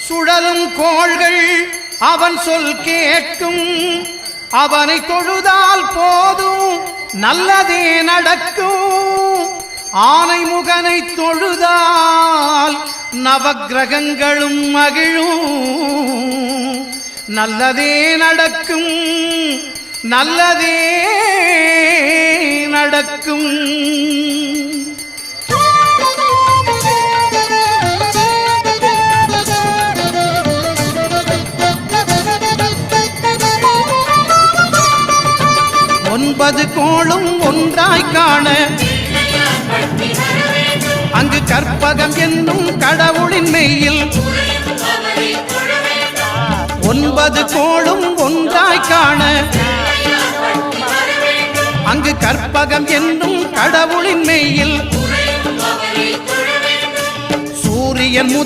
சுழலும் கோள்கள் அவன் சொல் கேட்கும். அவனை தொழுதால் போதும் நல்லதே நடக்கும். ஆனை முகனை தொழுதால் நவக்கிரகங்களும் மகிழும். நல்லதே நடக்கும், நல்லதே நடக்கும். ஒன்பது கோளும் ஒன்றாய் காண அங்கு கற்பகம் என்னும் கடவுளின் மெய்யில். ஒன்பது கோளும் ஒன்றாய் காண அங்கு கற்பகம் என்னும் கடவுளின் மெய்யில். சூரியன்